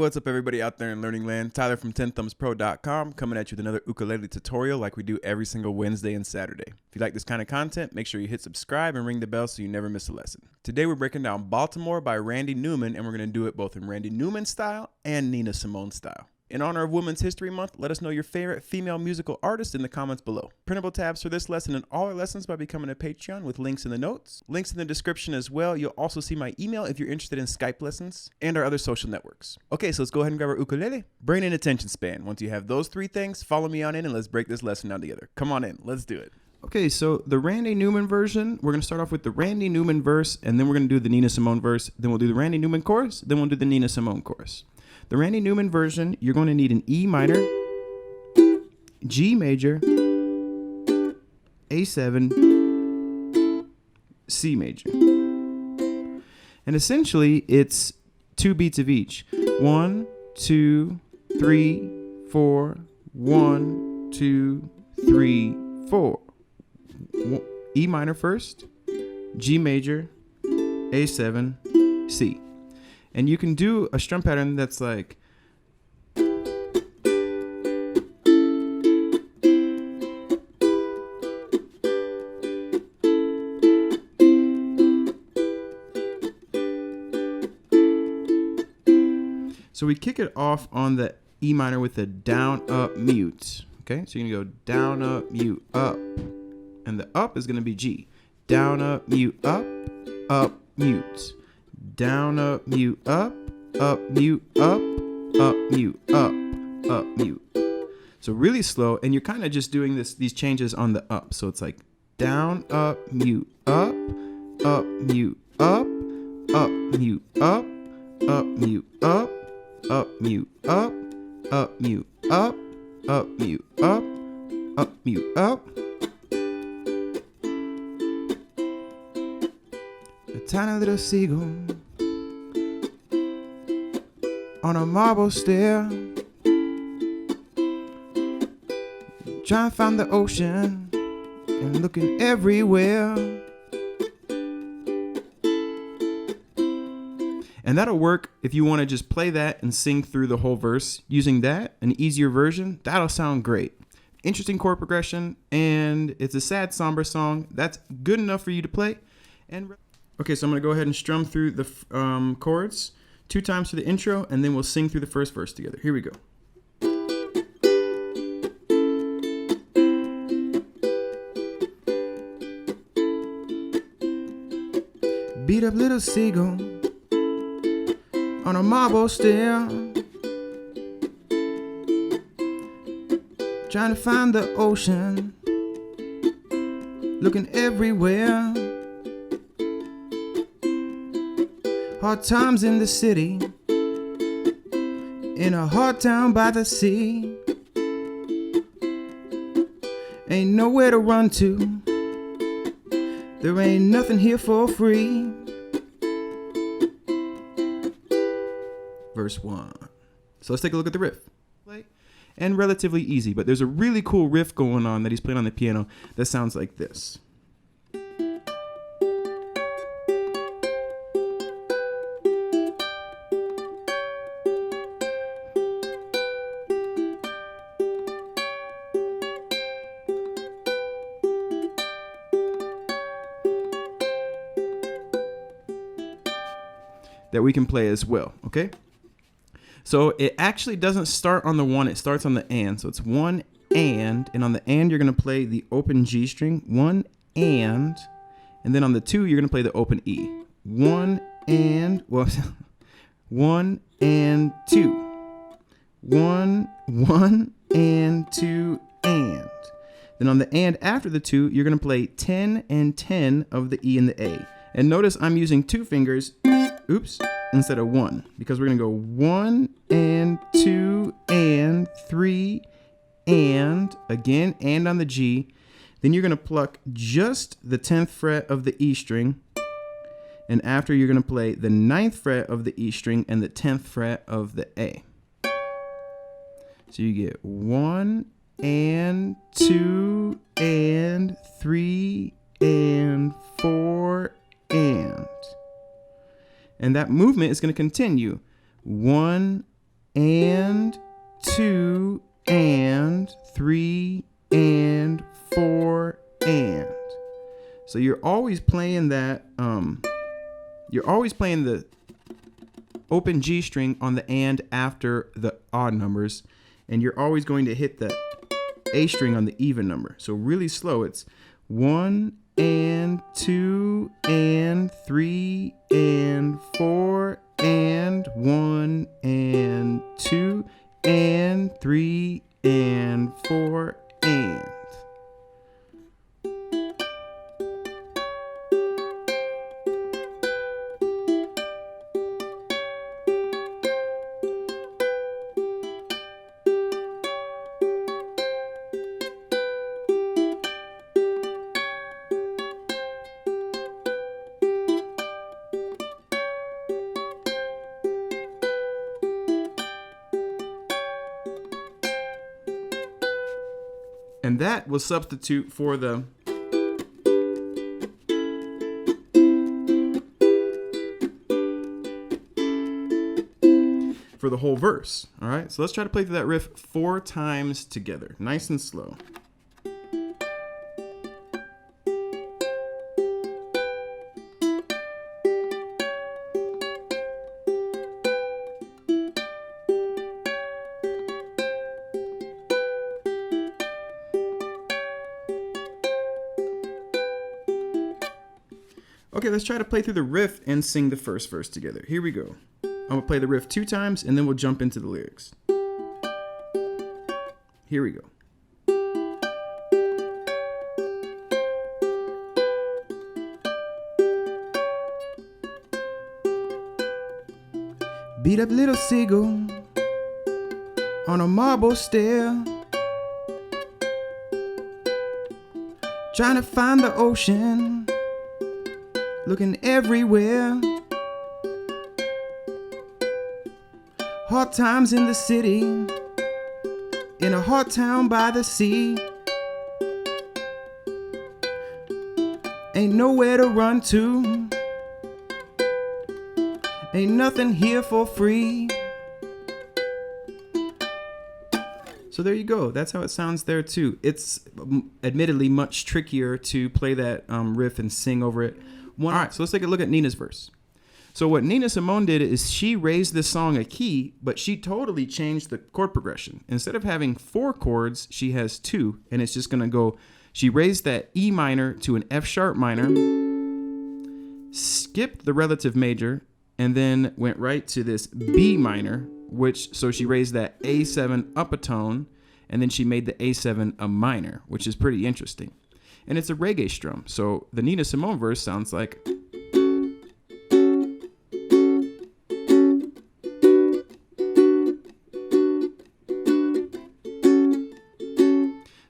what's up everybody out there in learning land? Tyler from 10thumbspro.com coming at you with another ukulele tutorial like we do every single Wednesday and Saturday. If you like this kind of content, make sure you hit subscribe and ring the bell so you never miss a lesson. Today we're breaking down Baltimore by Randy Newman, and we're going to do it both in Randy Newman style and Nina Simone style. In honor of Women's History Month, let us know your favorite female musical artist in the comments below. Printable tabs for this lesson and all our lessons by becoming a Patreon with links in the notes. Links in the description as well. You'll also see my email if you're interested in Skype lessons and our other social networks. Okay, so let's go ahead and grab our ukulele. Brain and attention span. Once you have those three things, follow me on in and let's break this lesson down together. Come on in, let's do it. Okay, so the Randy Newman version, we're going to start off with the Randy Newman verse, and then we're going to do the Nina Simone verse. Then we'll do the Randy Newman chorus, then we'll do the Nina Simone chorus. The Randy Newman version, you're going to need an E minor, G major, A7, C major. And essentially, it's 2 beats of each. 1, 2, 3, 4, 1, 2, 3, 4. E minor first, G major, A7, C. And you can do a strum pattern that's like, so we kick it off on the E minor with a down, up, mute. Okay, so you're gonna go down, up, mute, up. And the up is gonna be G. Down, up, mute, mute. Down, up, mute, mute, up, mute, up, mute. So really slow, and you're kind of just doing these changes on the up. So it's like down, up, mute, mute, up, mute, up, mute, up, mute, up, mute, up, mute, up, mute, up. A tiny little seagull on a marble stair, trying to find the ocean and looking everywhere. And that'll work if you want to just play that and sing through the whole verse. Using that, an easier version, that'll sound great. Interesting chord progression, and it's a sad, somber song. That's good enough for you to play. And okay, so I'm going to go ahead and strum through the chords 2 times for the intro, and then we'll sing through the first verse together. Here we go. Beat up little seagull on a marble stair, trying to find the ocean, looking everywhere. Hard times in the city, in a hard town by the sea. Ain't nowhere to run to, there ain't nothing here for free. Verse 1. So let's take a look at the riff. And relatively easy, but there's a really cool riff going on that he's playing on the piano that sounds like this. That we can play as well, okay? So it actually doesn't start on the 1, it starts on the and. So it's 1 and on the and you're gonna play the open G string, 1 and then on the 2 you're gonna play the open E. 1 and, well, 1 and 2. 1 and 2 and. Then on the and after the 2, you're gonna play 10 and 10 of the E and the A. And notice I'm using 2 fingers, instead of 1, because we're gonna go 1 and 2 and 3 and again and on the G. Then you're gonna pluck just the 10th fret of the E string, and after you're gonna play the 9th fret of the E string and the 10th fret of the A. So you get 1 and 2 and 3 and 4 and that movement is going to continue. 1 and 2 and 3 and 4 and. So you're always playing that, you're always playing the open G string on the and after the odd numbers, and you're always going to hit the A string on the even number. So really slow, it's 1 and 2 and 3 and 4 and 1 and 2 and 3 and 4 and. And that will substitute for the whole verse. All right, so let's try to play through that riff 4 times together, nice and slow. Okay, let's try to play through the riff and sing the first verse together. Here we go. I'm gonna play the riff 2 times and then we'll jump into the lyrics. Here we go. Beat up little seagull on a marble stair, trying to find the ocean, looking everywhere. Hard times in the city, in a hard town by the sea. Ain't nowhere to run to, ain't nothing here for free. So there you go. That's how it sounds there too. It's admittedly much trickier to play that riff and sing over it. All right, so let's take a look at Nina's verse. So what Nina Simone did is she raised this song a key, but she totally changed the chord progression. Instead of having 4 chords, she has 2, and it's just gonna go, she raised that E minor to an F sharp minor, skipped the relative major, and then went right to this B minor, so she raised that A7 up a tone, and then she made the A7 a minor, which is pretty interesting. And it's a reggae strum, so the Nina Simone verse sounds like.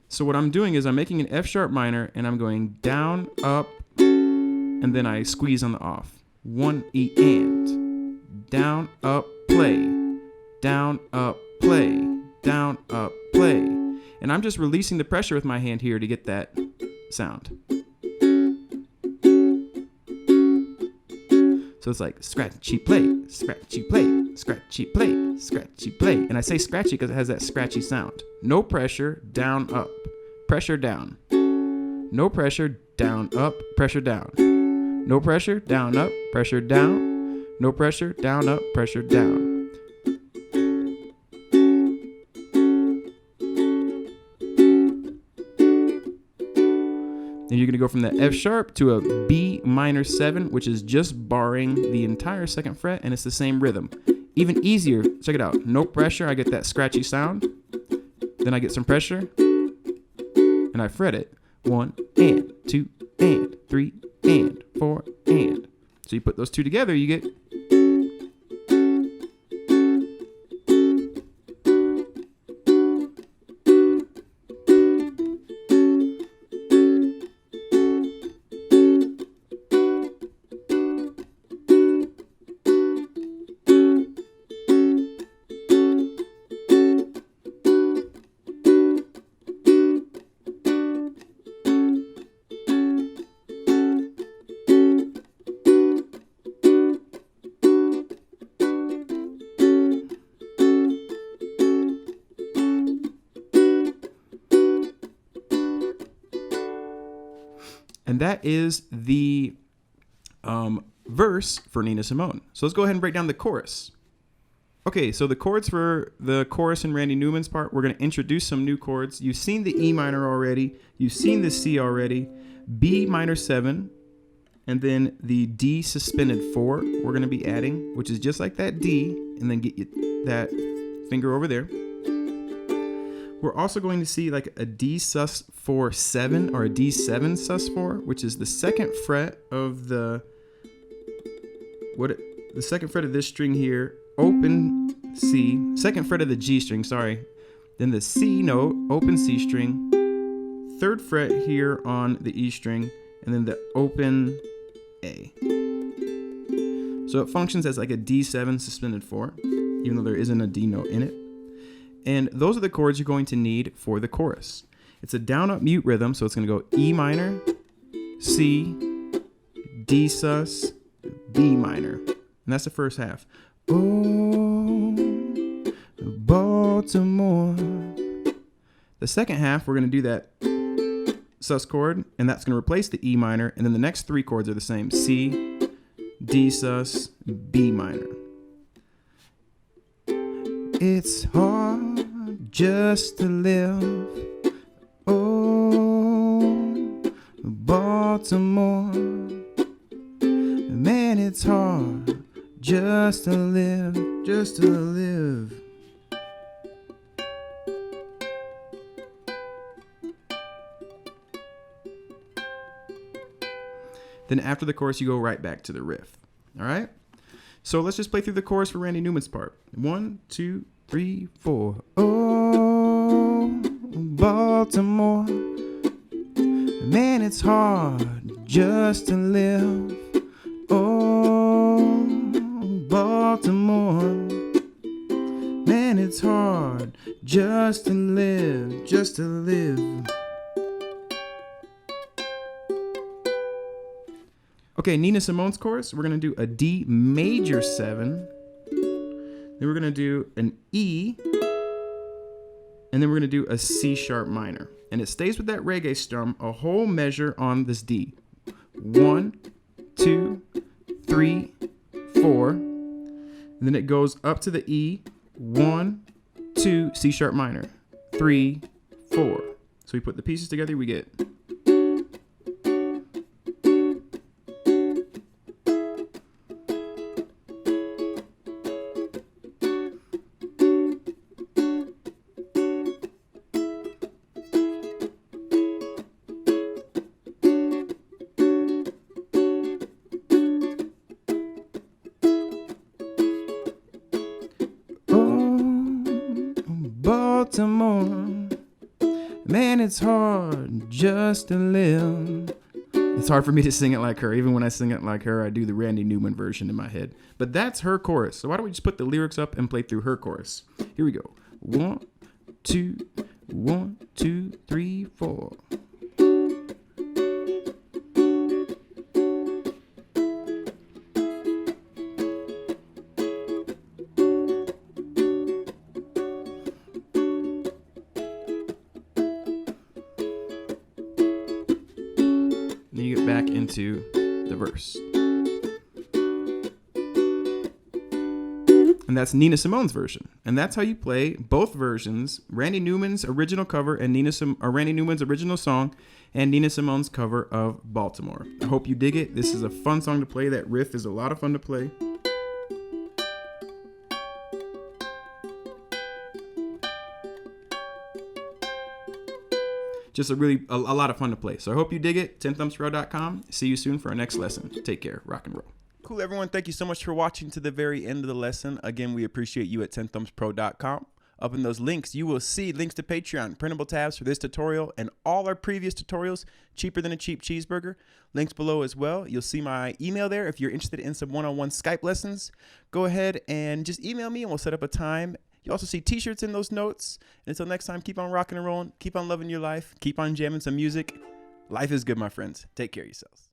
So what I'm doing is I'm making an F sharp minor and I'm going down, up, and then I squeeze on the off. 1 E and. Down, up, play. Down, up, play. Down, up, play. And I'm just releasing the pressure with my hand here to get that sound. So it's like scratchy play, scratchy play, scratchy play, scratchy play. And I say scratchy because it has that scratchy sound. No pressure, down, up, pressure down. No pressure, down, up, pressure down. No pressure, down, up, pressure down. No pressure, down, up, pressure down. Then you're going to go from that F sharp to a B minor 7, which is just barring the entire 2nd fret, and it's the same rhythm. Even easier, check it out. No pressure, I get that scratchy sound. Then I get some pressure, and I fret it. 1 and 2 and 3 and 4 and. So you put those 2 together, you get. And that is the verse for Nina Simone. So let's go ahead and break down the chorus. Okay, so the chords for the chorus in Randy Newman's part, we're going to introduce some new chords. You've seen the E minor already. You've seen the C already. B minor 7. And then the D suspended 4 we're going to be adding, which is just like that D. And then get that finger over there. We're also going to see like a D sus4 7 or a D7 sus4, which is the second fret of the second fret of this string here, open C, second fret of the G string, sorry. Then the C note, open C string, third fret here on the E string, and then the open A. So it functions as like a D7 suspended 4, even though there isn't a D note in it. And those are the chords you're going to need for the chorus. It's a down up mute rhythm, so it's going to go E minor, C, D sus, B minor. And that's the first half. Oh, Baltimore. The second half, we're going to do that sus chord, and that's going to replace the E minor. And then the next 3 chords are the same. C, D sus, B minor. It's hard just to live. Oh, Baltimore. Man, it's hard just to live, just to live. Then after the chorus, you go right back to the riff. All right? So let's just play through the chorus for Randy Newman's part. 1, 2, 3, 4. Oh, Baltimore. Man, it's hard just to live. Oh, Baltimore. Man, it's hard just to live, just to live. Okay, Nina Simone's chorus, we're going to do a D major 7. Then we're going to do an E. And then we're going to do a C sharp minor. And it stays with that reggae strum, a whole measure on this D. 1, 2, 3, 4. And then it goes up to the E. 1, 2, C sharp minor. 3, 4. So we put the pieces together, we get... Baltimore, man, it's hard just to live. It's hard for me to sing it like her. Even when I sing it like her, I do the Randy Newman version in my head. But that's her chorus. So why don't we just put the lyrics up and play through her chorus? Here we go. 1, 2, 1, 2, 3, 4. Then you get back into the verse. And that's Nina Simone's version. And that's how you play both versions, Randy Newman's original cover and Randy Newman's original song and Nina Simone's cover of Baltimore. I hope you dig it. This is a fun song to play. That riff is a lot of fun to play. Just a lot of fun to play. So I hope you dig it. 10thumbspro.com. See you soon for our next lesson. Take care. Rock and roll. Cool, everyone. Thank you so much for watching to the very end of the lesson. Again, we appreciate you at 10thumbspro.com. Up in those links, you will see links to Patreon, printable tabs for this tutorial and all our previous tutorials, cheaper than a cheap cheeseburger. Links below as well. You'll see my email there. If you're interested in some one-on-one Skype lessons, go ahead and just email me and we'll set up a time. You also see t-shirts in those notes. And until next time, keep on rocking and rolling. Keep on loving your life. Keep on jamming some music. Life is good, my friends. Take care of yourselves.